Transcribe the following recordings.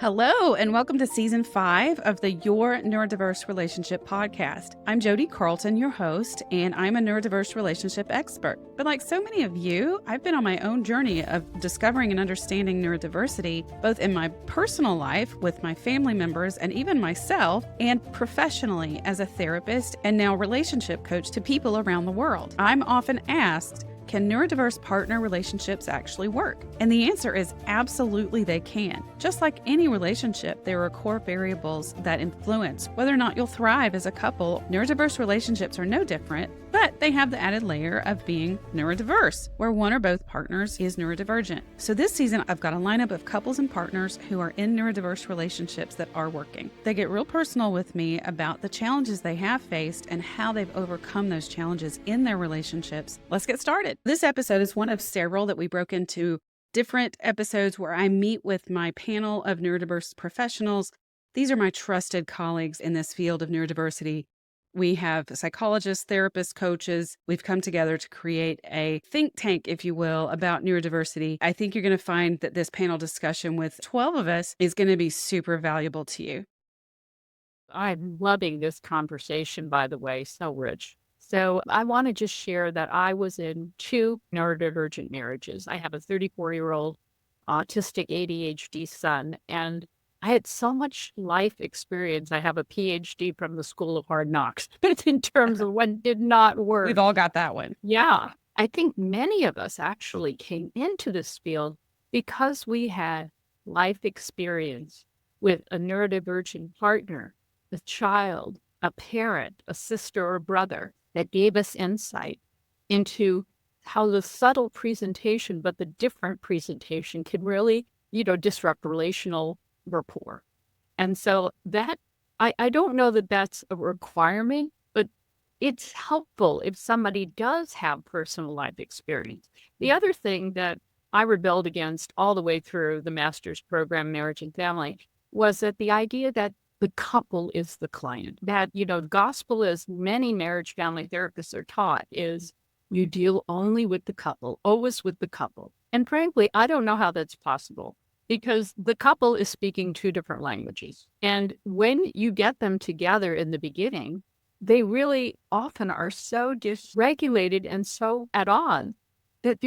Hello, and welcome to Season 5 of the Your Neurodiverse Relationship podcast. I'm Jodi, Carlton, your host, and I'm a neurodiverse relationship expert. But like so many of you, I've been on my own journey of discovering and understanding neurodiversity, both in my personal life with my family members and even myself, and professionally as a therapist and now relationship coach to people around the world. I'm often asked, can neurodiverse partner relationships actually work? And the answer is absolutely they can. Just like any relationship, there are core variables that influence whether or not you'll thrive as a couple. Neurodiverse relationships are no different, but they have the added layer of being neurodiverse, where one or both partners is neurodivergent. So this season, I've got a lineup of couples and partners who are in neurodiverse relationships that are working. They get real personal with me about the challenges they have faced and how they've overcome those challenges in their relationships. Let's get started. This episode is one of several that we broke into different episodes where I meet with my panel of neurodiverse professionals. These are my trusted colleagues in this field of neurodiversity. We have psychologists, therapists, coaches. We've come together to create a think tank, if you will, about neurodiversity. I think you're going to find that this panel discussion with 12 of us is going to be super valuable to you. I'm loving this conversation, by the way, so rich. So I want to just share that I was in 2 neurodivergent marriages. I have a 34-year-old autistic ADHD son, and I had so much life experience. I have a PhD from the School of Hard Knocks in terms of what did not work. We've all got that one. Yeah. I think many of us actually came into this field because we had life experience with a neurodivergent partner, a child, a parent, a sister or brother that gave us insight into how the subtle presentation, but the different presentation can really, disrupt relational rapport. And so that, I don't know that that's a requirement, but it's helpful if somebody does have personal life experience. The other thing that I rebelled against all the way through the master's program, Marriage and Family, was that the idea that the couple is the client. That, gospel, as many marriage family therapists are taught, is you deal only with the couple, always with the couple. And frankly, I don't know how that's possible because the couple is speaking 2 different languages. And when you get them together in the beginning, they really often are so dysregulated and so at odds that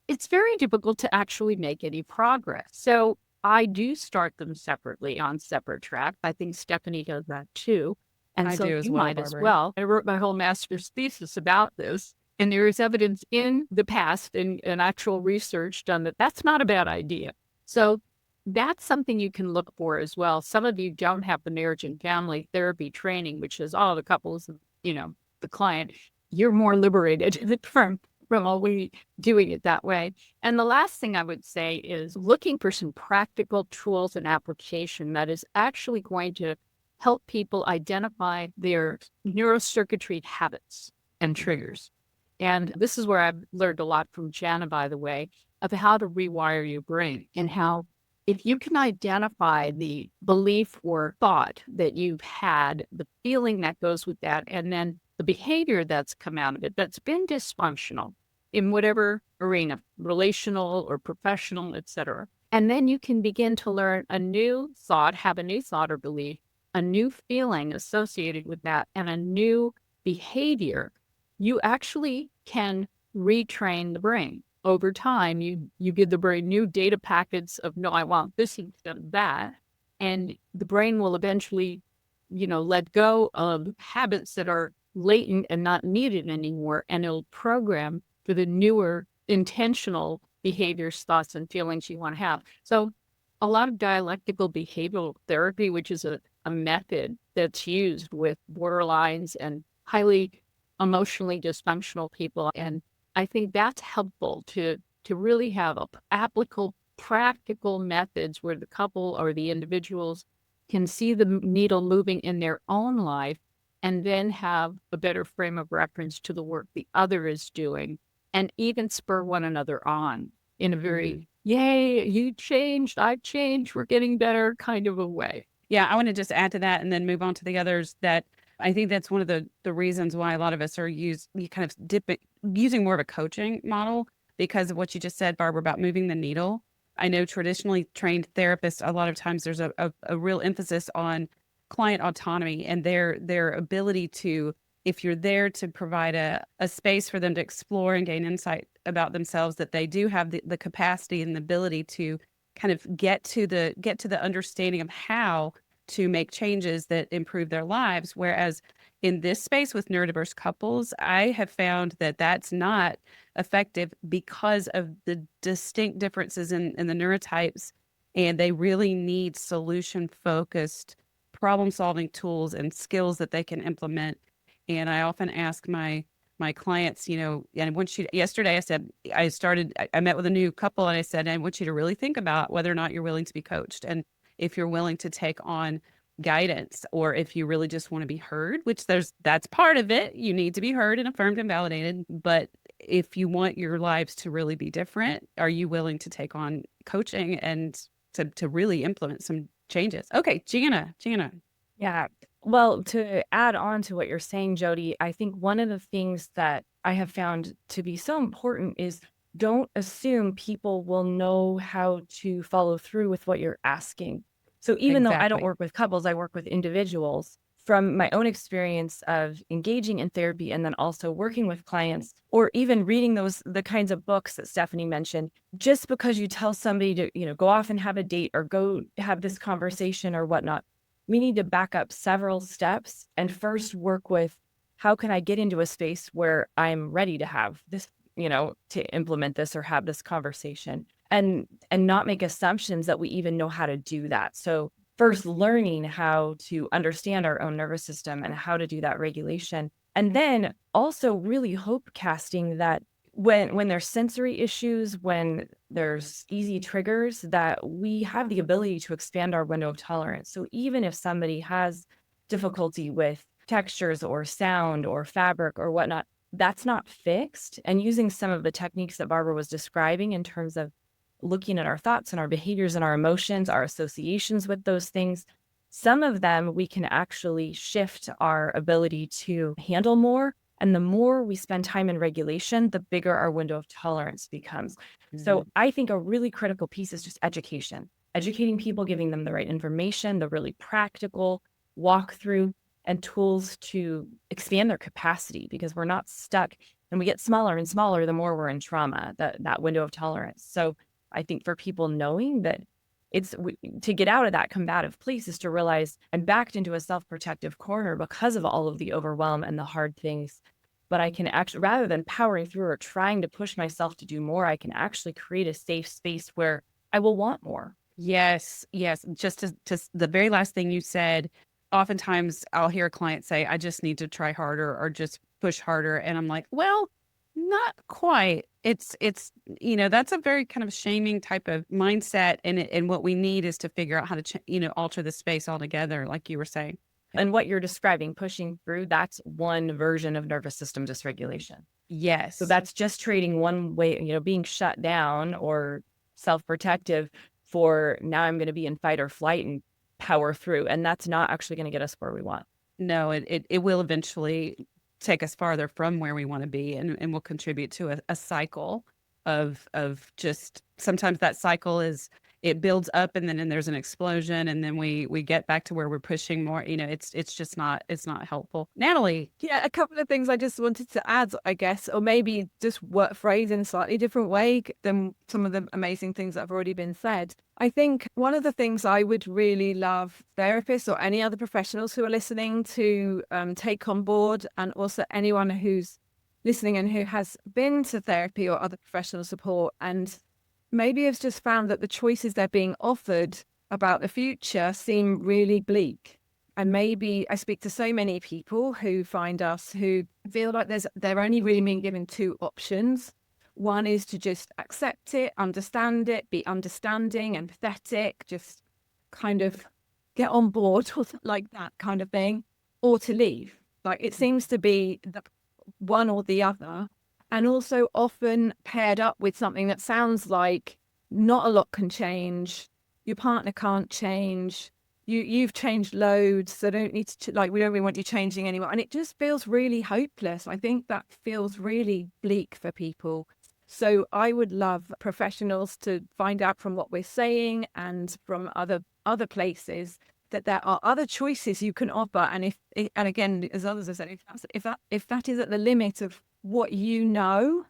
it's very difficult to actually make any progress. So I do start them separately on separate tracks. I think Stephanie does that too. And I so do as you well, might as Barbara. well. I wrote my whole master's thesis about this. And there is evidence in the past and actual research done that that's not a bad idea. So that's something you can look for as well. Some of you don't have the marriage and family therapy training, which is, the couple is, the client. You're more liberated from always doing it that way. And the last thing I would say is looking for some practical tools and application that is actually going to help people identify their neurocircuitry habits and triggers. And this is where I've learned a lot from Jana, by the way, of how to rewire your brain and how if you can identify the belief or thought that you've had, the feeling that goes with that, and then the behavior that's come out of it that's been dysfunctional in whatever arena, relational or professional, etc. And then you can begin to learn a new thought, have a new thought or belief, a new feeling associated with that, and a new behavior. You actually can retrain the brain. Over time, you give the brain new data packets of, no, I want this instead of that. And the brain will eventually, let go of habits that are latent and not needed anymore. And it'll program for the newer intentional behaviors, thoughts, and feelings you want to have. So a lot of dialectical behavioral therapy, which is a method that's used with borderlines and highly emotionally dysfunctional people. And I think that's helpful to really have applicable, practical methods where the couple or the individuals can see the needle moving in their own life and then have a better frame of reference to the work the other is doing and even spur one another on in a very, yay, you changed, I've changed, we're getting better kind of a way. Yeah, I want to just add to that and then move on to the others that I think that's one of the reasons why a lot of us are kind of using more of a coaching model because of what you just said, Barbara, about moving the needle. I know traditionally trained therapists, a lot of times there's a real emphasis on client autonomy and their ability to, if you're there to provide a space for them to explore and gain insight about themselves, that they do have the capacity and the ability to kind of get to the understanding of how to make changes that improve their lives. Whereas in this space with neurodiverse couples, I have found that that's not effective because of the distinct differences in the neurotypes. And they really need solution focused problem solving tools and skills that they can implement. And I often ask my clients, and yesterday I said, I met with a new couple and I said, I want you to really think about whether or not you're willing to be coached and if you're willing to take on guidance, or if you really just want to be heard, which that's part of it. You need to be heard and affirmed and validated. But if you want your lives to really be different, are you willing to take on coaching and to really implement some changes? Okay, Jana. Yeah. Well, to add on to what you're saying, Jodi, I think one of the things that I have found to be so important is don't assume people will know how to follow through with what you're asking. So even though I don't work with couples, I work with individuals. From my own experience of engaging in therapy and then also working with clients, or even reading the kinds of books that Stephanie mentioned, just because you tell somebody to, go off and have a date or go have this conversation or whatnot, we need to back up several steps and first work with, how can I get into a space where I'm ready to have this, to implement this or have this conversation, and not make assumptions that we even know how to do that. So first learning how to understand our own nervous system and how to do that regulation. And then also really hope casting that when there's sensory issues, when there's easy triggers, that we have the ability to expand our window of tolerance. So even if somebody has difficulty with textures or sound or fabric or whatnot, that's not fixed. And using some of the techniques that Barbara was describing in terms of looking at our thoughts and our behaviors and our emotions, our associations with those things, some of them we can actually shift our ability to handle more. And the more we spend time in regulation, the bigger our window of tolerance becomes. Mm-hmm. So I think a really critical piece is just education, educating people, giving them the right information, the really practical walkthrough and tools to expand their capacity, because we're not stuck and we get smaller and smaller the more we're in trauma, that window of tolerance. So I think for people knowing that to get out of that combative place is to realize I'm backed into a self-protective corner because of all of the overwhelm and the hard things. But I can actually, rather than powering through or trying to push myself to do more, I can actually create a safe space where I will want more. Yes. Just to the very last thing you said, oftentimes I'll hear a client say, I just need to try harder or just push harder. And I'm like, well, not quite. It's that's a very kind of shaming type of mindset. And what we need is to figure out how to, alter the space altogether, like you were saying. And what you're describing, pushing through, that's one version of nervous system dysregulation. Yes. So that's just trading one way, being shut down or self-protective for now I'm going to be in fight or flight and power through. And that's not actually going to get us where we want. No, it will eventually take us farther from where we want to be, and will contribute to a cycle of just, sometimes that cycle it builds up and then there's an explosion and then we get back to where we're pushing more. It's just not helpful. Natalie. Yeah, a couple of things I just wanted to add, I guess, or maybe just phrase in a slightly different way than some of the amazing things that have already been said. I think one of the things I would really love therapists or any other professionals who are listening to take on board, and also anyone who's listening and who has been to therapy or other professional support and maybe has just found that the choices they're being offered about the future seem really bleak. And maybe I speak to so many people who find us who feel like they're only really being given two options. One is to just accept it, understand it, be understanding, empathetic, just kind of get on board or like that kind of thing, or to leave. Like it seems to be the one or the other. And also often paired up with something that sounds like not a lot can change. Your partner can't change. You've changed loads, so don't need to, we don't really want you changing anymore. And it just feels really hopeless. I think that feels really bleak for people. So I would love professionals to find out from what we're saying and from other places that there are other choices you can offer. And and again, as others have said, if that is at the limit of what you know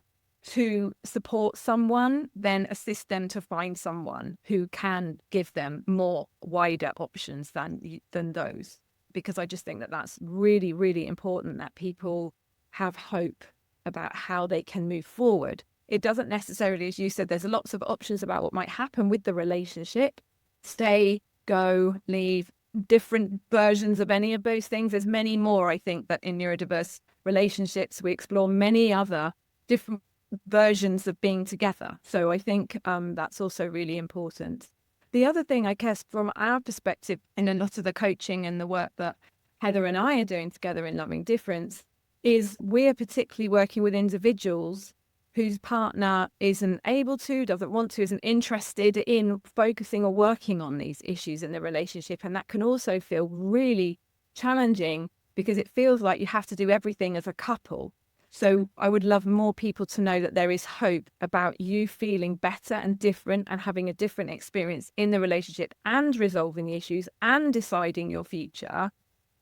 to support someone, then assist them to find someone who can give them more wider options than those. Because I just think that that's really, really important, that people have hope about how they can move forward. It doesn't necessarily, as you said, there's lots of options about what might happen with the relationship. Stay, go, leave, different versions of any of those things. There's many more, I think, that in neurodiverse relationships, we explore many other different versions of being together. So I think that's also really important. The other thing, I guess, from our perspective, in a lot of the coaching and the work that Heather and I are doing together in Loving Difference, is we're particularly working with individuals whose partner isn't able to, doesn't want to, isn't interested in focusing or working on these issues in the relationship. And that can also feel really challenging because it feels like you have to do everything as a couple. So I would love more people to know that there is hope about you feeling better and different and having a different experience in the relationship and resolving the issues and deciding your future,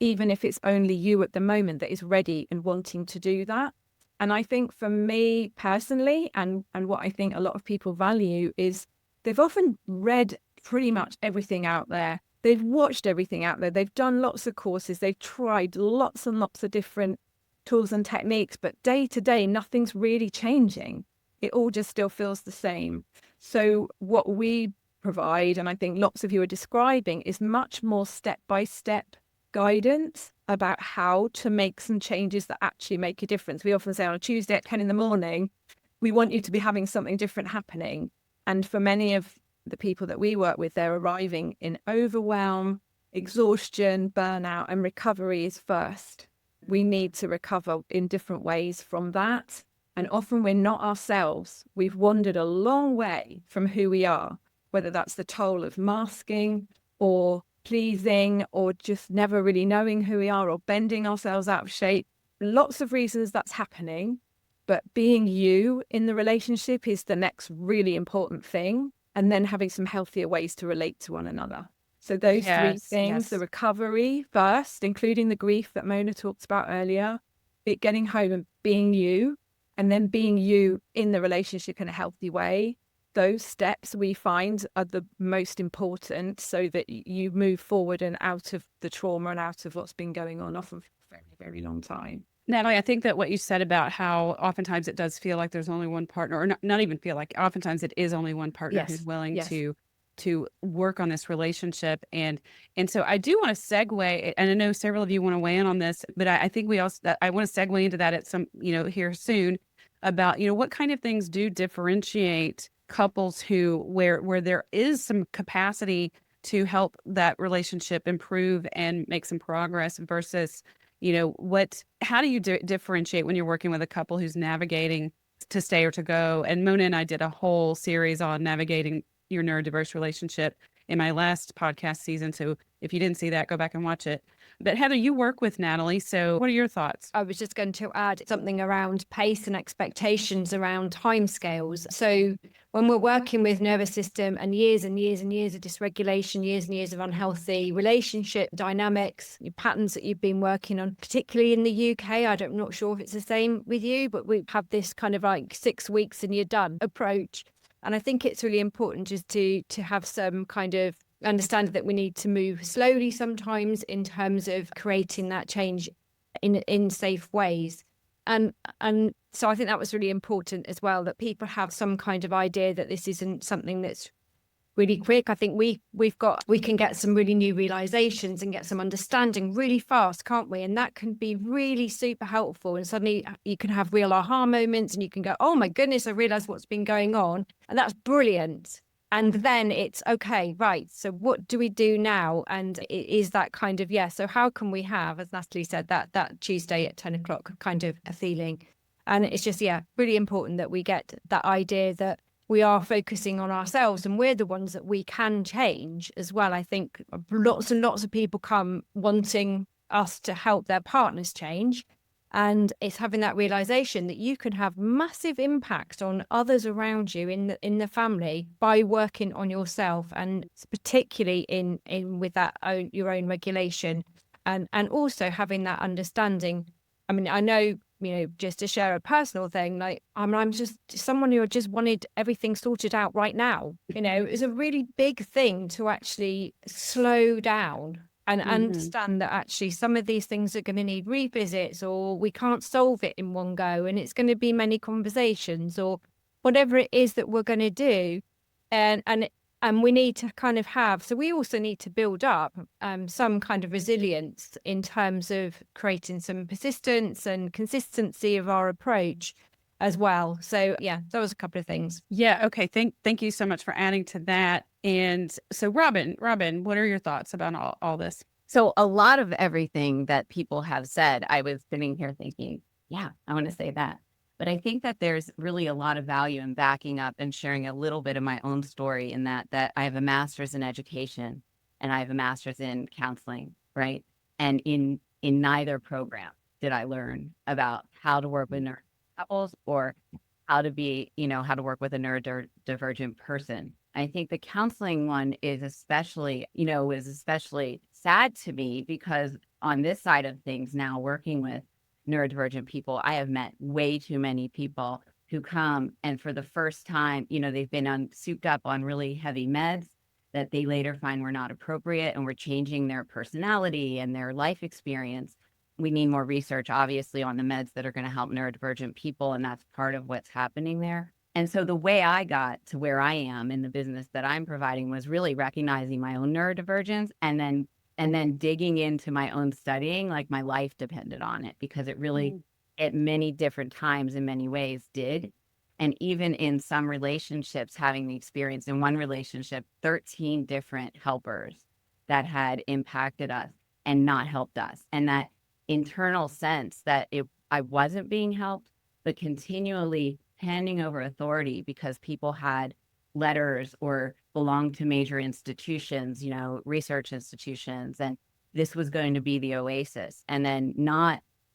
even if it's only you at the moment that is ready and wanting to do that. And I think for me personally, and what I think a lot of people value is they've often read pretty much everything out there. They've watched everything out there. They've done lots of courses. They've tried lots and lots of different tools and techniques, but day to day, nothing's really changing. It all just still feels the same. So what we provide, and I think lots of you are describing, is much more step-by-step guidance about how to make some changes that actually make a difference. We often say on a Tuesday at 10 in the morning, we want you to be having something different happening. And for many of the people that we work with, they're arriving in overwhelm, exhaustion, burnout, and recovery is first. We need to recover in different ways from that. And often we're not ourselves. We've wandered a long way from who we are, whether that's the toll of masking or pleasing or just never really knowing who we are or bending ourselves out of shape. Lots of reasons that's happening, but being you in the relationship is the next really important thing. And then having some healthier ways to relate to one another. So those three things, the recovery first, including the grief that Mona talked about earlier, getting home and being you, and then being you in the relationship in a healthy way. Those steps we find are the most important so that you move forward and out of the trauma and out of what's been going on often for a very, very long time. Natalie, I think that what you said about how oftentimes it does feel like there's only one partner, or not even feel like, oftentimes it is only one partner who's willing to work on this relationship. And so I do want to segue, and I know several of you want to weigh in on this, but I think I want to segue into that at some, here soon about, what kind of things do differentiate couples where there is some capacity to help that relationship improve and make some progress versus, how do you differentiate when you're working with a couple who's navigating to stay or to go? And Mona and I did a whole series on navigating your neurodiverse relationship in my last podcast season. So if you didn't see that, go back and watch it. But Heather, you work with Natalie. So what are your thoughts? I was just going to add something around pace and expectations around timescales. So when we're working with nervous system and years and years and years of dysregulation, years and years of unhealthy relationship dynamics, patterns that you've been working on, particularly in the UK, I'm not sure if it's the same with you, but we have this kind of like 6 weeks and you're done approach. And I think it's really important just to have some kind of understanding that we need to move slowly sometimes in terms of creating that change in safe ways. And so I think that was really important as well, that people have some kind of idea that this isn't something that's really quick. I think we can get some really new realizations and get some understanding really fast, can't we? And that can be really super helpful. And suddenly you can have real aha moments and you can go, oh my goodness, I realized what's been going on. And that's brilliant. And then it's okay, right, so what do we do now? And it is that kind of, so how can we have, as Natalie said, that Tuesday at 10 o'clock kind of a feeling? And it's just, really important that we get that idea that we are focusing on ourselves and we're the ones that we can change as well. I think lots and lots of people come wanting us to help their partners change. And it's having that realization that you can have massive impact on others around you in the family by working on yourself, and particularly in with that your own regulation, and also having that understanding. I mean, I know, just to share a personal thing, like I'm just someone who just wanted everything sorted out right now. It was a really big thing to actually slow down and understand that actually some of these things are going to need revisits, or we can't solve it in one go, and it's going to be many conversations, or whatever it is that we're going to do. And we need to kind of so we also need to build up some kind of resilience in terms of creating some persistence and consistency of our approach as well. So yeah, that was a couple of things. Yeah. Okay. Thank you so much for adding to that. And so Robin, what are your thoughts about all this? So a lot of everything that people have said, I was sitting here thinking, yeah, I want to say that. But I think that there's really a lot of value in backing up and sharing a little bit of my own story in that I have a master's in education and I have a master's in counseling, right? And in neither program did I learn about how to work with couples or how to be, how to work with a neurodivergent person. I think the counseling one is especially sad to me because on this side of things now, working with neurodivergent people, I have met way too many people who come and for the first time, they've been souped up on really heavy meds that they later find were not appropriate and were changing their personality and their life experience. We need more research, obviously, on the meds that are going to help neurodivergent people, and that's part of what's happening there. And so the way I got to where I am in the business that I'm providing was really recognizing my own neurodivergence and then digging into my own studying, like my life depended on it, because it really, at many different times in many ways did. And even in some relationships, having the experience in one relationship, 13 different helpers that had impacted us and not helped us. And that internal sense that I wasn't being helped, but continually handing over authority because people had letters or belonged to major institutions, research institutions, and this was going to be the oasis. And then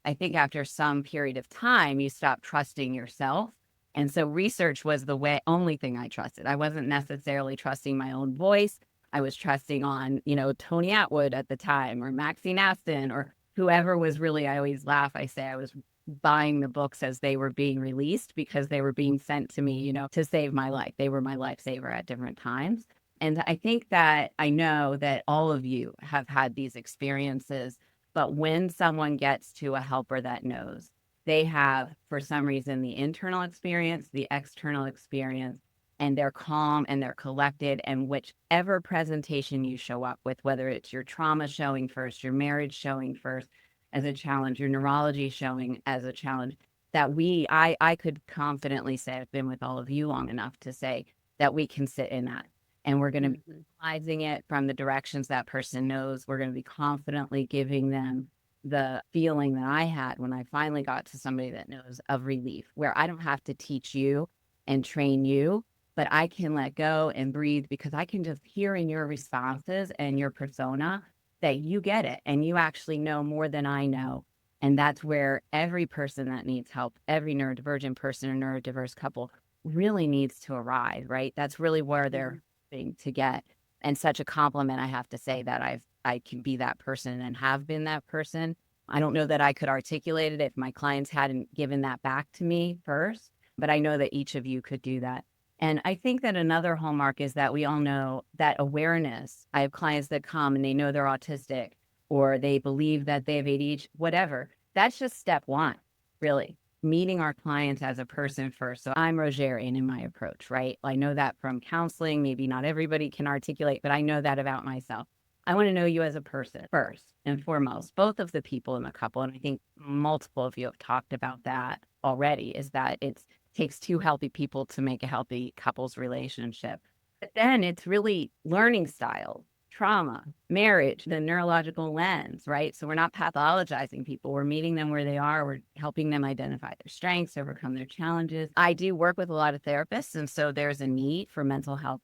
I think after some period of time, you stop trusting yourself. And so research was the only thing I trusted. I wasn't necessarily trusting my own voice. I was trusting on, Tony Atwood at the time, or Maxine Aston, or whoever was really, I always laugh. I say I was buying the books as they were being released because they were being sent to me, to save my life. They were my lifesaver at different times. And I think that I know that all of you have had these experiences, but when someone gets to a helper that knows, they have, for some reason, the internal experience, the external experience, and they're calm and they're collected. And whichever presentation you show up with, whether it's your trauma showing first, your marriage showing first as a challenge, your neurology showing as a challenge, that I could confidently say, I've been with all of you long enough to say that we can sit in that. And we're going to be analyzing it from the directions that person knows. We're going to be confidently giving them the feeling that I had when I finally got to somebody that knows of relief, where I don't have to teach you and train you, but I can let go and breathe because I can just hear in your responses and your persona that you get it and you actually know more than I know. And that's where every person that needs help, every neurodivergent person or neurodiverse couple really needs to arrive, right? That's really where they're hoping to get. And such a compliment, I have to say, that I can be that person and have been that person. I don't know that I could articulate it if my clients hadn't given that back to me first, but I know that each of you could do that. And I think that another hallmark is that we all know that awareness. I have clients that come and they know they're autistic or they believe that they have ADHD, whatever. That's just step one, really. Meeting our clients as a person first. So I'm Rogerian in my approach, right? I know that from counseling. Maybe not everybody can articulate, but I know that about myself. I want to know you as a person first and foremost, both of the people in the couple. And I think multiple of you have talked about that already, is that it takes two healthy people to make a healthy couples relationship. But then it's really learning styles, trauma, marriage, the neurological lens, right? So we're not pathologizing people. We're meeting them where they are. We're helping them identify their strengths, overcome their challenges. I do work with a lot of therapists, and so there's a need for mental health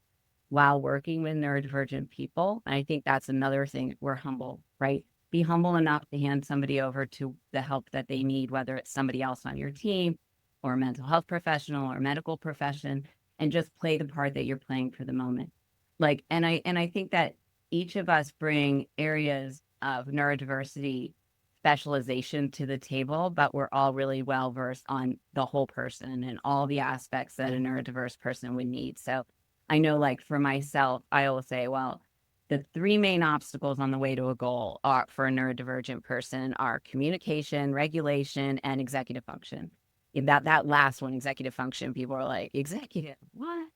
while working with neurodivergent people. And I think that's another thing. We're humble, right? be humble enough to hand somebody over to the help that they need, whether it's somebody else on your team or a mental health professional or medical profession, and just play the part that you're playing for the moment. Like, and I think that each of us bring areas of neurodiversity specialization to the table, but we're all really well versed on the whole person and all the aspects that a neurodiverse person would need. So I know, like for myself, I will say, well, the three main obstacles on the way to a goal are for a neurodivergent person are communication, regulation, and executive function. That last one, executive function, people are like, executive, what?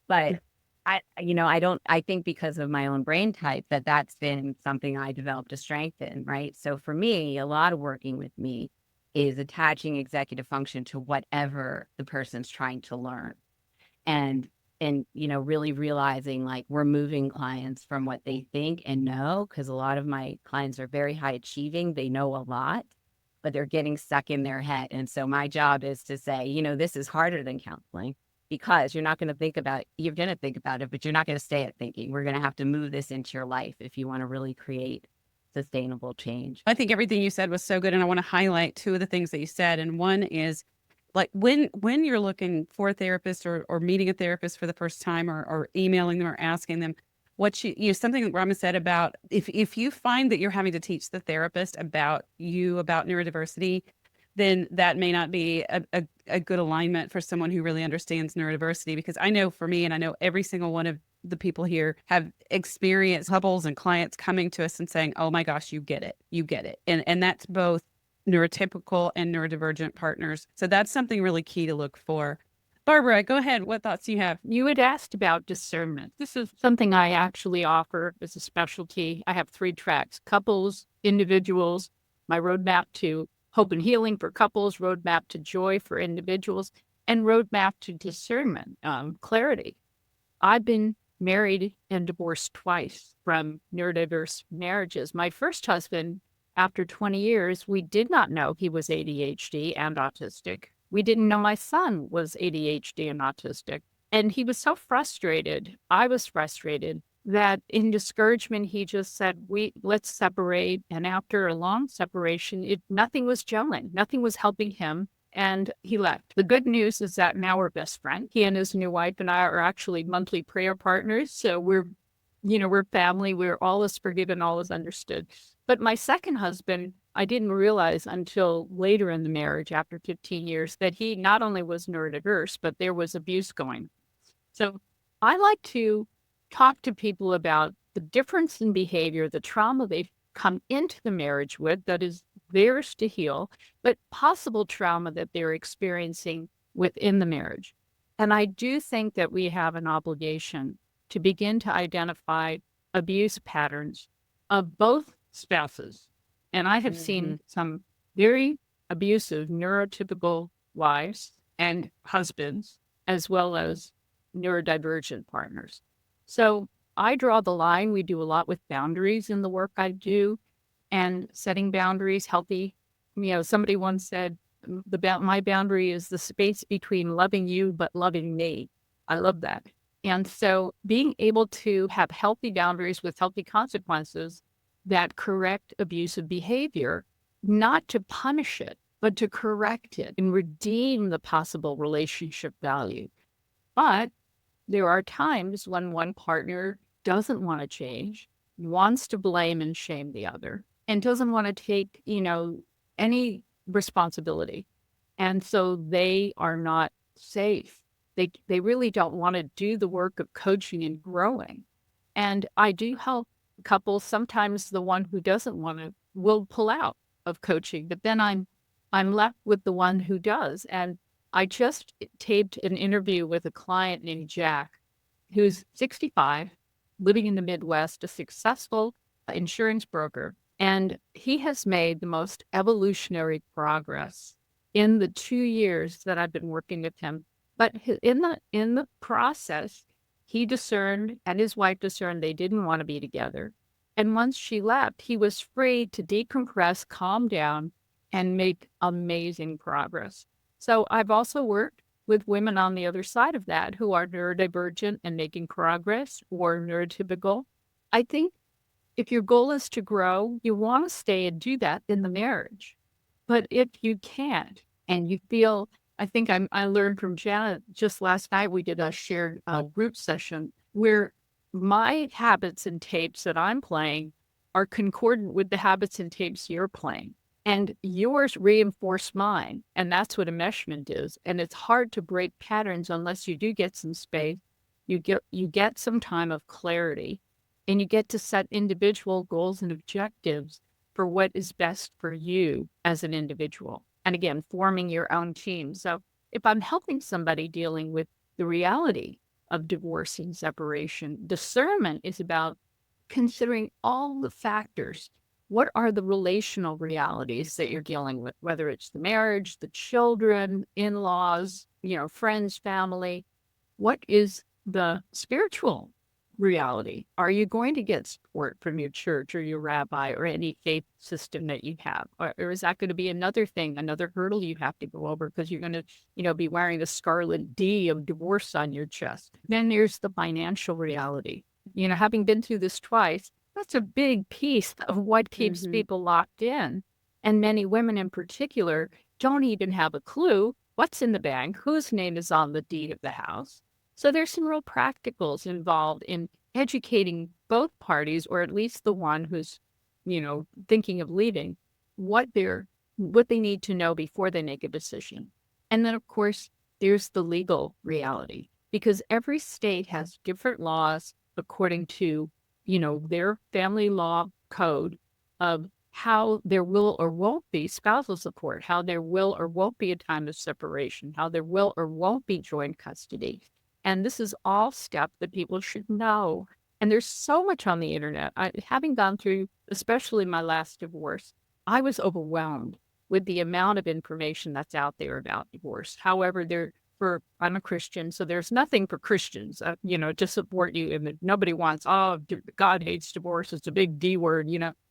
But I think because of my own brain type that's been something I developed a strength in, right? So for me, a lot of working with me is attaching executive function to whatever the person's trying to learn. And really realizing like we're moving clients from what they think and know, because a lot of my clients are very high achieving. They know a lot, but they're getting stuck in their head. And so my job is to say, this is harder than counseling because you're going to think about it, but you're not going to stay at thinking. We're going to have to move this into your life if you want to really create sustainable change. I think everything you said was so good. And I want to highlight two of the things that you said. And one is like when you're looking for a therapist or meeting a therapist for the first time or emailing them or asking them what something that Rama said about if you find that you're having to teach the therapist about neurodiversity, then that may not be a good alignment for someone who really understands neurodiversity. Because I know for me, and I know every single one of the people here have experienced couples and clients coming to us and saying, oh my gosh, you get it. And that's both neurotypical and neurodivergent partners. So that's something really key to look for. Barbara, go ahead. What thoughts do you have? You had asked about discernment. This is something I actually offer as a specialty. I have 3 tracks: couples, individuals, my roadmap to hope and healing for couples, roadmap to joy for individuals, and roadmap to discernment, clarity. I've been married and divorced twice from neurodiverse marriages. My first husband, after 20 years, we did not know he was ADHD and autistic. We didn't know my son was ADHD and autistic. And he was so frustrated, I was frustrated, that in discouragement, he just said, let's separate. And after a long separation, nothing was gelling. Nothing was helping him. And he left. The good news is that now we're best friends. He and his new wife and I are actually monthly prayer partners. So we're family. We're all is forgiven, all is understood. But my second husband, I didn't realize until later in the marriage, after 15 years, that he not only was neurodiverse, but there was abuse going. So I like to talk to people about the difference in behavior, the trauma they've come into the marriage with that is theirs to heal, but possible trauma that they're experiencing within the marriage. And I do think that we have an obligation to begin to identify abuse patterns of both spouses. And I have seen some very abusive neurotypical wives and husbands, as well as neurodivergent partners. So I draw the line. We do a lot with boundaries in the work I do, and setting boundaries, healthy. Somebody once said, my boundary is the space between loving you but loving me. I love that. And so being able to have healthy boundaries with healthy consequences that correct abusive behavior, not to punish it, but to correct it and redeem the possible relationship value. But there are times when one partner doesn't want to change, wants to blame and shame the other, and doesn't want to take, any responsibility. And so they are not safe. They really don't want to do the work of coaching and growing. And I do help couples. Sometimes the one who doesn't want to will pull out of coaching, but then I'm left with the one who does. And I just taped an interview with a client named Jack, who's 65, living in the Midwest, a successful insurance broker. And he has made the most evolutionary progress in the 2 years that I've been working with him. But in the process, he discerned and his wife discerned they didn't want to be together. And once she left, he was free to decompress, calm down, and make amazing progress. So I've also worked with women on the other side of that who are neurodivergent and making progress, or neurotypical. I think if your goal is to grow, you want to stay and do that in the marriage. But if you can't and you feel, I think I learned from Janet just last night, we did a shared group session where my habits and tapes that I'm playing are concordant with the habits and tapes you're playing. And yours reinforce mine. And that's what enmeshment is. And it's hard to break patterns unless you do get some space. You get some time of clarity, and you get to set individual goals and objectives for what is best for you as an individual. And again, forming your own team. So if I'm helping somebody dealing with the reality of divorce and separation, discernment is about considering all the factors. What are the relational realities that you're dealing with, whether it's the marriage, the children, in-laws, friends, family? What is the spiritual reality? Are you going to get support from your church or your rabbi or any faith system that you have? Or is that going to be another thing, another hurdle you have to go over because you're going to, be wearing the scarlet D of divorce on your chest? Then there's the financial reality. Having been through this twice, that's a big piece of what keeps people locked in. And many women in particular don't even have a clue what's in the bank, whose name is on the deed of the house. So there's some real practicals involved in educating both parties, or at least the one who's, thinking of leaving, what they need to know before they make a decision. And then, of course, there's the legal reality, because every state has different laws according to, their family law code of how there will or won't be spousal support, how there will or won't be a time of separation, how there will or won't be joint custody. And this is all stuff that people should know. And there's so much on the internet. Having gone through, especially my last divorce, I was overwhelmed with the amount of information that's out there about divorce. However, I'm a Christian, so there's nothing for Christians, to support you. And nobody wants, God hates divorce. It's a big D word,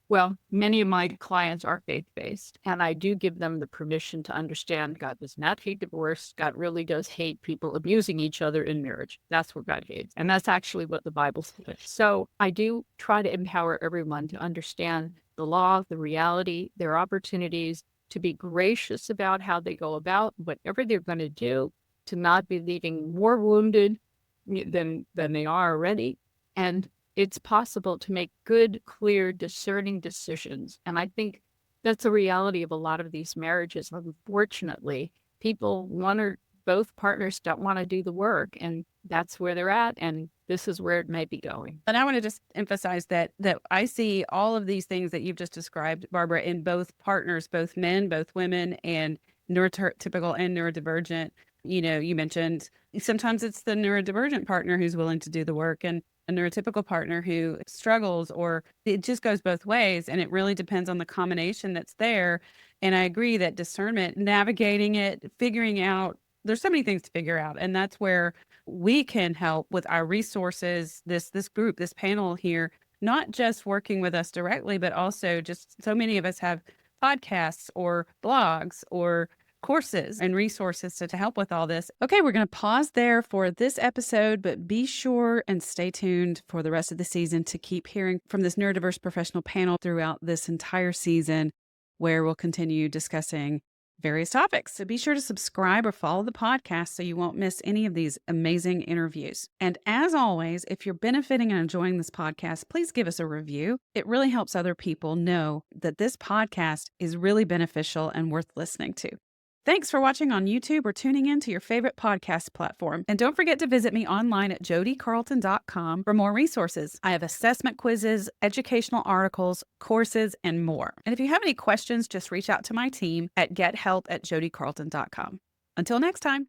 Well, many of my clients are faith-based, and I do give them the permission to understand God does not hate divorce. God really does hate people abusing each other in marriage. That's what God hates. And that's actually what the Bible says. So I do try to empower everyone to understand the law, the reality, their opportunities, to be gracious about how they go about whatever they're going to do, to not be leaving more wounded than they are already. And it's possible to make good, clear, discerning decisions. And I think that's a reality of a lot of these marriages. Unfortunately, one or both partners don't want to do the work, and that's where they're at. And this is where it may be going. And I want to just emphasize that I see all of these things that you've just described, Barbara, in both partners, both men, both women, and neurotypical and neurodivergent. You mentioned sometimes it's the neurodivergent partner who's willing to do the work, and a neurotypical partner who struggles, or it just goes both ways. And it really depends on the combination that's there. And I agree that discernment, navigating it, figuring out, there's so many things to figure out. And that's where we can help with our resources, this group, this panel here, not just working with us directly, but also just so many of us have podcasts or blogs or courses and resources to help with all this. Okay, we're going to pause there for this episode, but be sure and stay tuned for the rest of the season to keep hearing from this neurodiverse professional panel throughout this entire season, where we'll continue discussing various topics. So be sure to subscribe or follow the podcast so you won't miss any of these amazing interviews. And as always, if you're benefiting and enjoying this podcast, please give us a review. It really helps other people know that this podcast is really beneficial and worth listening to. Thanks for watching on YouTube or tuning in to your favorite podcast platform. And don't forget to visit me online at jodicarlton.com for more resources. I have assessment quizzes, educational articles, courses, and more. And if you have any questions, just reach out to my team at gethelp@jodicarlton.com. Until next time.